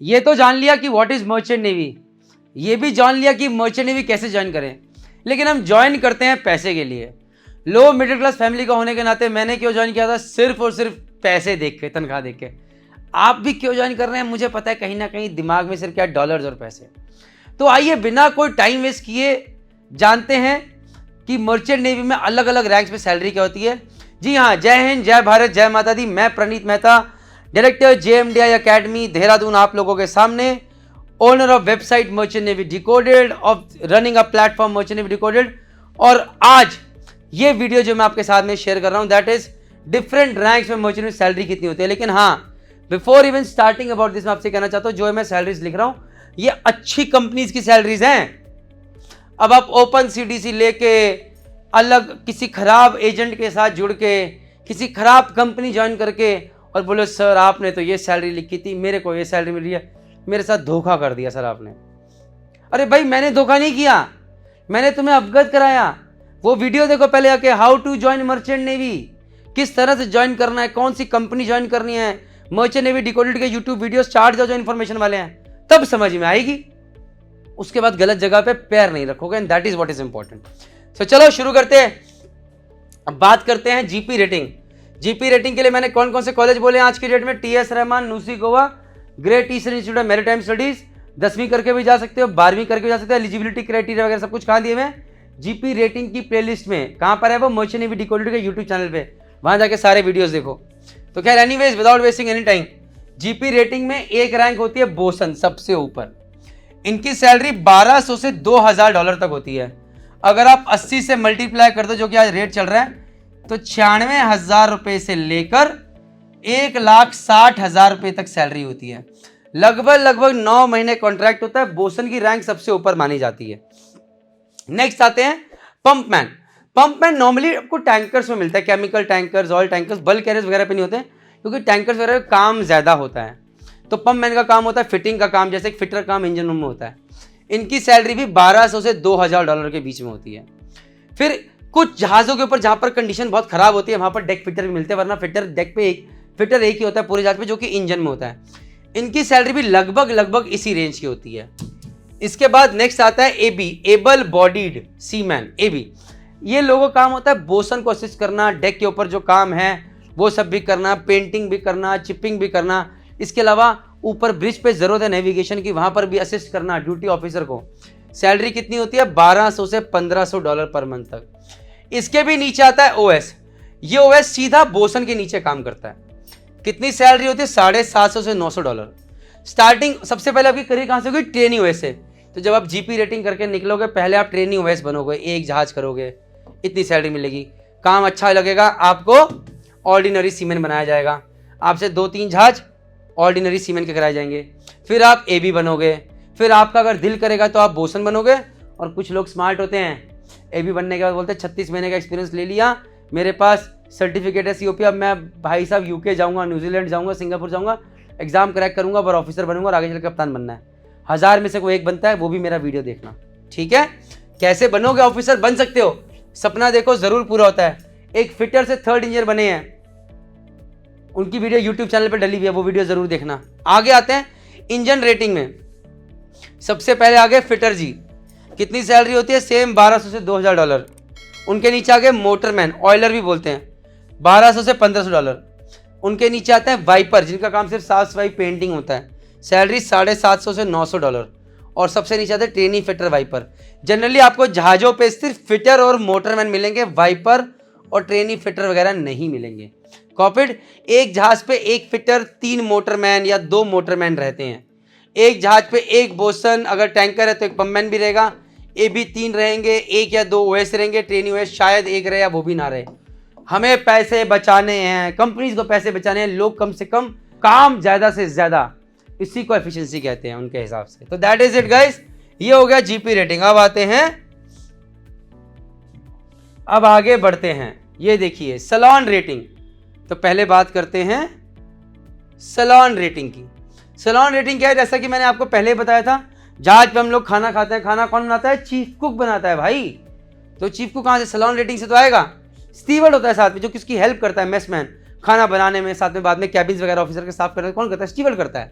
ये तो जान लिया कि व्हाट इज मर्चेंट नेवी, ये भी जान लिया कि मर्चेंट नेवी कैसे ज्वाइन करें, लेकिन हम ज्वाइन करते हैं पैसे के लिए। लो मिडिल क्लास फैमिली का होने के नाते मैंने क्यों ज्वाइन किया था, सिर्फ और सिर्फ पैसे देख के, तनख्वाह देख के। आप भी क्यों ज्वाइन कर रहे हैं मुझे पता है, कहीं ना कहीं दिमाग में सिर्फ क्या डॉलर्स और पैसे। तो आइए बिना कोई टाइम वेस्ट किए जानते हैं कि मर्चेंट नेवी में अलग अलग रैंक्स में सैलरी क्या होती है। जी हाँ, जय हिंद, जय भारत, जय माता दी। मैं Praneet Mehta, director JMDI academy Dehradun, आप लोगों के सामने, owner of website merchant navy decoded, of running a platform merchant navy decoded. और आज ये वीडियो जो मैं आपके साथ में शेयर कर रहा हूं, दैट इज डिफरेंट रैंक्स में मर्चेंट नेवी सैलरी कितनी होती है। लेकिन हाँ, before even starting about this, मैं आपसे कहना चाहता हूं, जो मैं सैलरीज लिख रहा हूं ये अच्छी कंपनीज की सैलरीज हैं। अब आप ओपन CDC लेके, अलग किसी खराब एजेंट के साथ जुड़ के, किसी खराब कंपनी ज्वाइन करके और बोले सर आपने तो ये सैलरी लिखी थी, मेरे को ये सैलरी मिल रही है, मेरे साथ धोखा कर दिया सर आपने। अरे भाई मैंने धोखा नहीं किया, मैंने तुम्हें अवगत कराया। वो वीडियो देखो पहले आके, how to join merchant navy, किस तरह से ज्वाइन करना है, कौन सी कंपनी ज्वाइन करनी है। मर्चेंट नेवी डिकोडेड के यूट्यूब वीडियोस चार्ट जो इन्फॉर्मेशन वाले हैं, तब समझ में आएगी। उसके बाद गलत जगह पे पैर नहीं रखोगे, and that is what is important. So चलो शुरू करते हैं। अब बात करते हैं जीपी रेटिंग। जीपी रेटिंग के लिए मैंने कौन कौन से कॉलेज बोले आज की डेट में, TS Rahman, NUSI Goa, Great Eastern Institute of Maritime Studies, 10वीं करके भी जा सकते हो, 12वीं करके भी जा सकते हो। एलिजिबिलिटी क्राइटेरिया वगैरह सब कुछ कहाँ दिए हुए हैं, जीपी रेटिंग की प्लेलिस्ट में। कहाँ पर है वो, मर्चेंट नेवी डिकोडेड के यूट्यूब चैनल पे, वहां जाके सारे वीडियोस देखो। तो खैर anyways, without wasting any time, GP rating में एक रैंक होती है बोसन, सबसे ऊपर। इनकी सैलरी 1200 से $2000 तक होती है। अगर आप 80 से मल्टीप्लाई कर दो, जो कि आज रेट चल रहा है, तो 96,000 रुपए से लेकर 1,60,000 रुपए तक सैलरी होती है। लगभग 9 महीने कॉन्ट्रैक्ट होता है। बोसन की रैंक सबसे ऊपर मानी जाती है। नेक्स्ट आते हैं पंपमैन। पंपमैन नॉर्मली आपको टैंकर्स में मिलता है, chemical tankers, oil tankers, bulk carriers वगैरह पे नहीं होते हैं, क्योंकि टैंकर्स वगैरह का काम ज्यादा होता है। तो पंपमैन का काम होता है फिटिंग का काम, जैसे फिटर काम इंजन रूम में होता है। इनकी सैलरी भी 1200 से $2000 के बीच में होती है। फिर कुछ जहाजों के ऊपर जहां पर कंडीशन बहुत खराब होती है, वहां पर डेक फिटर भी मिलते हैं, वरना फिटर डेक पे फिटर एक ही होता है पूरे जहाज पे, जो कि इंजन में होता है। इनकी सैलरी भी लगभग इसी रेंज की होती है। इसके बाद नेक्स्ट आता है AB, able bodied seaman, AB। ये लोगों का काम होता है बोसन को असिस्ट करना, डेक के ऊपर जो काम है वो सब भी करना, पेंटिंग भी करना, चिपिंग भी करना। इसके अलावा ऊपर ब्रिज पे जरूरत है नेविगेशन की, वहां पर भी असिस्ट करना ड्यूटी ऑफिसर को। सैलरी कितनी होती है, 1200 से $1500 पर मंथ तक। इसके भी नीचे आता है OS। ये OS सीधा बोसन के नीचे काम करता है। कितनी सैलरी होती है, $750 से $900। स्टार्टिंग सबसे पहले आपकी करियर कहां से होगी, ट्रेनी OS से। तो जब आप जीपी रेटिंग करके निकलोगे, पहले आप ट्रेनी OS बनोगे, एक जहाज करोगे, इतनी सैलरी मिलेगी। काम अच्छा लगेगा आपको, ऑर्डिनरी सीमेन बनाया जाएगा, आपसे 2-3 जहाज ऑर्डिनरी सीमेन के कराए जाएंगे। फिर आप AB बनोगे, फिर आपका अगर दिल करेगा तो आप बोसन बनोगे। और कुछ लोग स्मार्ट होते हैं, AB बनने के बाद बोलते हैं 36 महीने का एक्सपीरियंस ले लिया, मेरे पास सर्टिफिकेट है COP, अब मैं भाई साहब UK जाऊंगा, न्यूजीलैंड जाऊंगा, सिंगापुर जाऊंगा, एग्जाम क्रैक करूंगा और ऑफिसर बनूंगा और आगे चल कप्तान बनना है। 1000 में से कोई एक बनता है, वो भी मेरा वीडियो देखना, ठीक है। कैसे बनोगे ऑफिसर, बन सकते हो, सपना देखो जरूर पूरा होता है। एक फिटर से 3rd इंजीनियर बने हैं, उनकी वीडियो यूट्यूब चैनल पर डली हुई है, वो वीडियो जरूर देखना। आगे आते हैं इंजन रेटिंग में। सबसे पहले आगे फिटर जी, कितनी सैलरी होती है, सेम 1200 से $2000। उनके नीचे आगे मोटरमैन, ऑयलर भी बोलते हैं, 1200 से $1500। उनके नीचे आते हैं वाइपर, जिनका काम सिर्फ साफ सफाई पेंटिंग होता है, सैलरी $750 से $900। और सबसे नीचे आते हैं ट्रेनी फिटर वाइपर। जनरली आपको जहाजों पे सिर्फ फिटर और मोटरमैन मिलेंगे, वाइपर और ट्रेनी फिटर वगैरह नहीं मिलेंगे। कॉपिड, एक जहाज पे एक फिटर, 3 मोटरमैन या 2 मोटरमैन रहते हैं। एक जहाज पे एक बोसन, अगर टैंकर है तो एक पंपमैन भी रहेगा, AB 3 रहेंगे, 1 या 2 OS रहेंगे, ट्रेनी OS शायद एक रहे या वो भी ना रहे। हमें पैसे बचाने हैं, कंपनीज को पैसे बचाने हैं, लोग कम से कम, काम ज्यादा से ज्यादा, इसी को एफिशिएंसी कहते हैं उनके हिसाब से। तो दैट इज इट गाइस, ये हो गया जीपी रेटिंग। अब आते हैं, अब आगे बढ़ते हैं, ये देखिए सैलॉन रेटिंग। तो पहले बात करते हैं सैलॉन रेटिंग की। सैलॉन रेटिंग क्या है, जैसा कि मैंने आपको पहले बताया था, जहाज पे हम लोग खाना खाते हैं, खाना कौन बनाता है, चीफ कुक बनाता है भाई। तो चीफ कुक कहां से, सैलॉन रेटिंग से तो आएगा। स्टीवर्ड होता है साथ में, जो किसकी हेल्प करता है, मेसमैन, खाना बनाने में, साथ में बाद में कैबिन्स वगैरह ऑफिसर के साफ करने में कौन करता है, स्टीवर्ड करता है।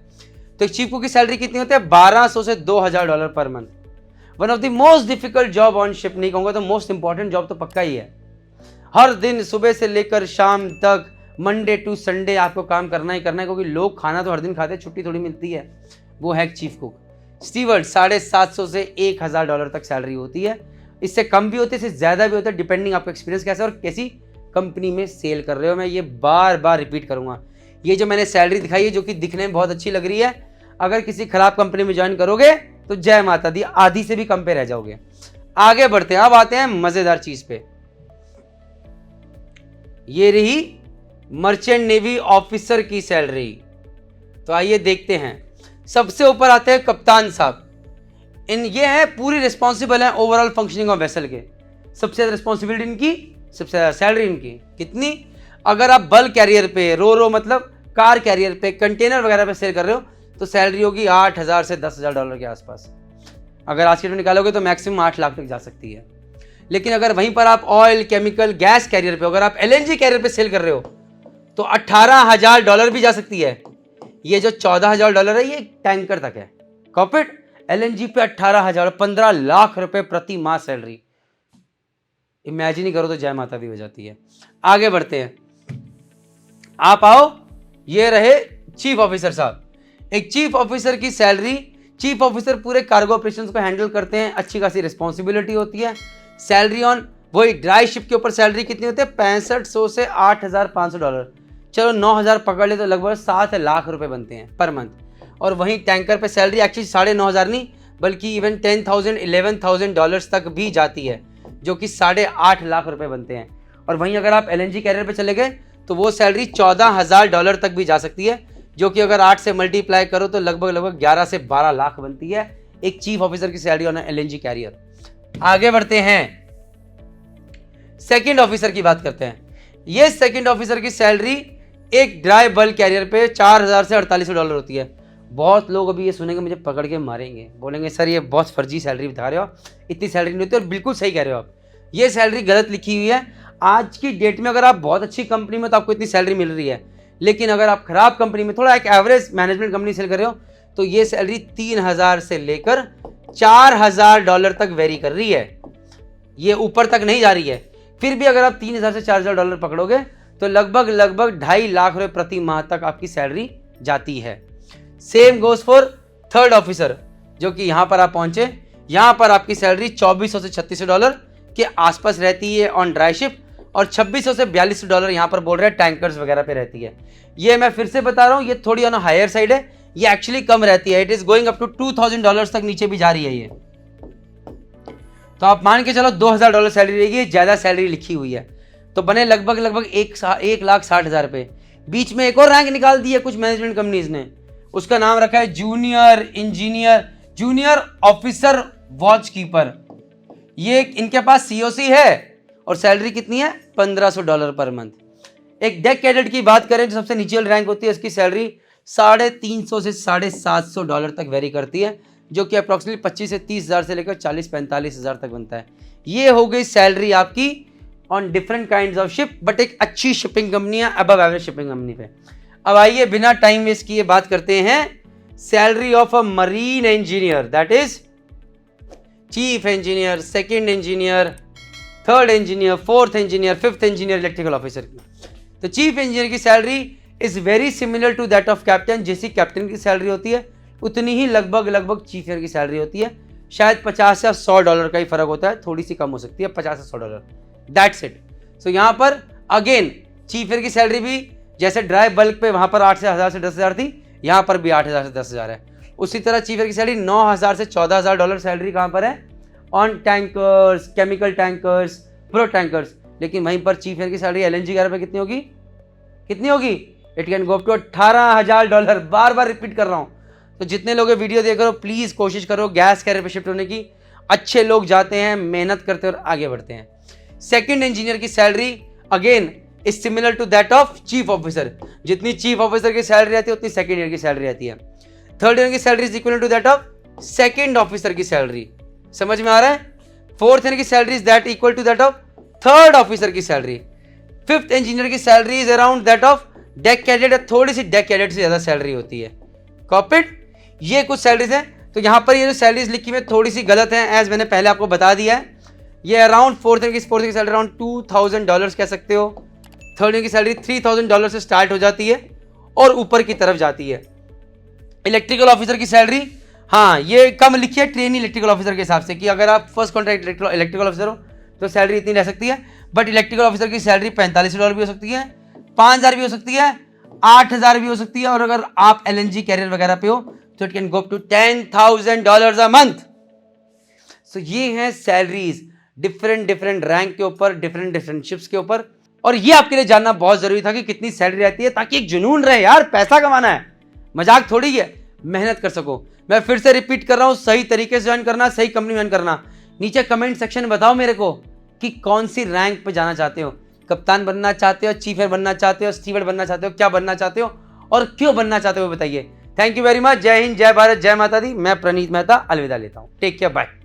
तो चीफ कुक की सैलरी कितनी होती है? 1200 से $2000 per month. One of the most difficult job on ship, नहीं कहूंगा तो मोस्ट इंपॉर्टेंट जॉब तो पक्का ही है। हर दिन सुबह से लेकर शाम तक, मंडे टू संडे आपको काम करना ही करना है, क्योंकि लोग खाना तो हर दिन खाते हैं, छुट्टी थोड़ी मिलती है। वो है चीफ कुक। स्टीवर्ड 750 से $1000 तक सैलरी होती है। इससे कम भी होती है, इससे ज़्यादा भी होता है, डिपेंडिंग आपका एक्सपीरियंस कैसा है और कैसी कंपनी में सेल कर रहे हो। मैं ये बार बार रिपीट करूँगा, ये जो मैंने सैलरी दिखाई है जो कि दिखने में बहुत अच्छी लग रही है, अगर किसी खराब कंपनी में ज्वाइन करोगे तो जय माता दी, आधी से भी कम पे रह जाओगे। आगे बढ़ते हैं, अब आते हैं मजेदार चीज पे। ये रही मर्चेंट नेवी ऑफिसर की सैलरी। तो आइए देखते हैं। सबसे ऊपर आते हैं कप्तान साहब। ये है पूरी रिस्पॉन्सिबल है ओवरऑल फंक्शनिंग ऑफ वेसल के। सबसे ज्यादा रिस्पॉन्सिबिलिटी इनकी, सबसे ज्यादा सैलरी इनकी। कितनी? अगर आप बल्क कैरियर पे, रो मतलब कार कैरियर पे, कंटेनर वगैरह पे सेल कर रहे हो तो सैलरी होगी 8000 से $10,000 के आसपास। अगर आज के डेट में निकालोगे तो मैक्सिमम 8 लाख तक जा सकती है। लेकिन अगर वहीं पर आप ऑयल, केमिकल, गैस कैरियर पे, अगर आप LNG कैरियर पे सेल कर रहे हो तो $18,000 भी जा सकती है। ये जो $14,000 है ये टैंकर तक है। कॉपिट LNG पे 18,000, 15 लाख रुपए प्रति माह सैलरी। इमेजिन ही करो तो जय माता दी हो जाती है। आगे बढ़ते हैं, आप आओ। ये रहे चीफ ऑफिसर साहब। एक चीफ ऑफिसर की सैलरी, चीफ ऑफिसर पूरे कार्गो ऑपरेशंस को हैंडल करते हैं, अच्छी खासी रिस्पॉन्सिबिलिटी होती है। सैलरी ऑन वही ड्राई शिप के ऊपर सैलरी कितनी होती है? 6500 से $8,500। चलो 9,000 पकड़ ले तो लगभग 7 लाख रुपए बनते हैं पर मंथ। और वहीं टैंकर पे सैलरी एक्चुअली 9,500 नहीं बल्कि इवन $10,000, $11,000 तक भी जाती है, जो कि 8.5 लाख रुपए बनते हैं। और वहीं अगर आप LNG कैरियर पे चले गए तो वो सैलरी $14,000 तक भी जा सकती है, जो कि अगर 8 से मल्टीप्लाई करो तो लगभग 11 से 12 लाख बनती है एक चीफ ऑफिसर की सैलरी ऑन LNG कैरियर। आगे बढ़ते हैं, सेकंड ऑफिसर की बात करते हैं। ये सेकंड ऑफिसर की सैलरी एक ड्राई बल्क कैरियर पे 4000 से $4800 होती है। बहुत लोग अभी ये सुनेंगे, मुझे पकड़ के मारेंगे, बोलेंगे सर ये बहुत फर्जी सैलरी बता रहे हो, इतनी सैलरी नहीं होती। और बिल्कुल सही कह रहे हो आप, ये सैलरी गलत लिखी हुई है। आज की डेट में अगर आप बहुत अच्छी कंपनी में तो आपको इतनी सैलरी मिल रही है, लेकिन अगर आप खराब कंपनी में, थोड़ा एक एवरेज मैनेजमेंट कंपनी सेल कर रहे हो तो ये सैलरी 3000 से लेकर $4000 तक वेरी कर रही है। ये ऊपर तक नहीं जा रही है। फिर भी अगर आप 3000 से $4000 पकड़ोगे तो लगभग 2.5 लाख रुपए प्रति माह तक आपकी सैलरी जाती है। Same goes for third officer, जो कि यहां पर आप पहुंचे। यहां पर आपकी सैलरी $2400 से $3600 के आसपास रहती है ऑन ड्राई शिप, और $2600 से $4200 यहां पर बोल रहे हैं टैंकर्स वगैरह पे रहती है। ये मैं फिर से बता रहा हूं, ये थोड़ी ऑन हायर साइड है, ये एक्चुअली कम रहती है। It is going up to $2000 तक नीचे भी जा रही है ये। तो आप मान के चलो $2000 सैलरी रहेगी, ज्यादा सैलरी लिखी हुई है, तो बने लगभग 1,60,000 रुपए। बीच में एक और रैंक निकाल दी है कुछ मैनेजमेंट कंपनीज ने, उसका नाम रखा है junior engineer, junior officer watch keeper. ये इनके पास COC है और सैलरी कितनी है? $1500 पर मंथ। एक डेक कैडेट की बात करें जो सबसे नीचे रैंक होती है, इसकी सैलरी $350 से $750 तक वेरी करती है, जो कि अप्रोक्सीमेटली 25 से 30,000 से लेकर 40-45,000 तक बनता है। ये हो गई सैलरी आपकी on different kinds of ship, but एक अच्छी शिपिंग कंपनी है, अबव एवरेज शिपिंग कंपनी पे। अब आइए बिना टाइम वेस्ट किए बात करते हैं salary of a marine engineer, that is chief engineer, second engineer, third engineer, fourth engineer, fifth engineer, electrical officer की। तो चीफ इंजीनियर की salary is very similar to that of captain. जैसी captain की salary होती है उतनी ही लगभग chief engineer की सैलरी होती है। शायद $50 या $100 का ही फर्क होता है, थोड़ी सी कम हो सकती है, $50 से $100, दैट्स इट। सो यहाँ पर अगेन चीफ इंजीनियर की सैलरी भी जैसे ड्राई बल्क पे वहां पर 8,000 से 10,000 थी, यहाँ पर भी 8,000 से 10,000 है। उसी तरह चीफ इंजीनियर की सैलरी 9,000 से $14,000 सैलरी कहाँ पर है? On tankers, chemical tankers, pro tankers. लेकिन वहीं पर चीफ इंजीनियर की सैलरी LNG कैरियर पे कितनी होगी? कितनी होगी? It can go up to $18,000। बार बार रिपीट कर रहा हूं, तो जितने लोग वीडियो देख रहे हो प्लीज कोशिश करो गैस कैरियर पे शिफ्ट होने की। अच्छे लोग जाते हैं, मेहनत करते हैं और आगे बढ़ते हैं। सेकंड इंजीनियर की salary again is similar to that of chief officer. जितनी चीफ ऑफिसर की सैलरी रहती है उतनी सेकंड ईयर की सैलरी रहती है। थर्ड ईयर की salary is equal to that of second officer की सैलरी। समझ में आ रहा है? फोर्थ ईयर की salary is that equal to that of third officer की सैलरी। फिफ्थ इंजीनियर की salary is around that of deck cadet, थोड़ी सी डेक कैडेट से ज्यादा सैलरी होती है। कॉपिट ये कुछ सैलरीज हैं। तो यहाँ पर ये जो सैलरीज लिखी हुई है थोड़ी सी गलत है, एज मैंने पहले आपको बता दिया है। ये अराउंड फोर्थ की सैलरी अराउंड $2000 कह सकते हो। थर्ड की सैलरी $3000 से स्टार्ट हो जाती है और ऊपर की तरफ जाती है। इलेक्ट्रिकल ऑफिसर की सैलरी, हाँ ये कम लिखी है ट्रेनी इलेक्ट्रिकल ऑफिसर के हिसाब से, कि अगर आप फर्स्ट कॉन्ट्रैक्ट इलेक्ट्रिकल ऑफिसर हो तो सैलरी इतनी रह सकती है। बट इलेक्ट्रिकल ऑफिसर की सैलरी $4500 भी हो सकती है, 5000 भी हो सकती है, 8000 भी हो सकती है, और अगर आप LNG कैरियर वगैरह पे हो तो it can go up to $10,000 a month. So ये हैं सैलरीज डिफरेंट रैंक के ऊपर, डिफरेंट शिप्स के ऊपर। और ये आपके लिए जानना बहुत जरूरी था कि कितनी सैलरी रहती है, ताकि एक जुनून रहे यार, पैसा कमाना है, मजाक थोड़ी है, मेहनत कर सको। मैं फिर से रिपीट कर रहा हूं, सही तरीके से ज्वाइन करना, सही कंपनी ज्वाइन करना। नीचे कमेंट सेक्शन में बताओ मेरे को कि कौन सी रैंक पे जाना चाहते हो, कप्तान बनना चाहते हो, चीफ एयर बनना चाहते हो, स्टीवर्ड बनना चाहते हो, क्या बनना चाहते हो और क्यों बनना चाहते हो बताइए। Thank you very much. जय हिंद, जय भारत, जय माता दी। मैं प्रणीत मेहता अलविदा लेता हूं। Take care, bye.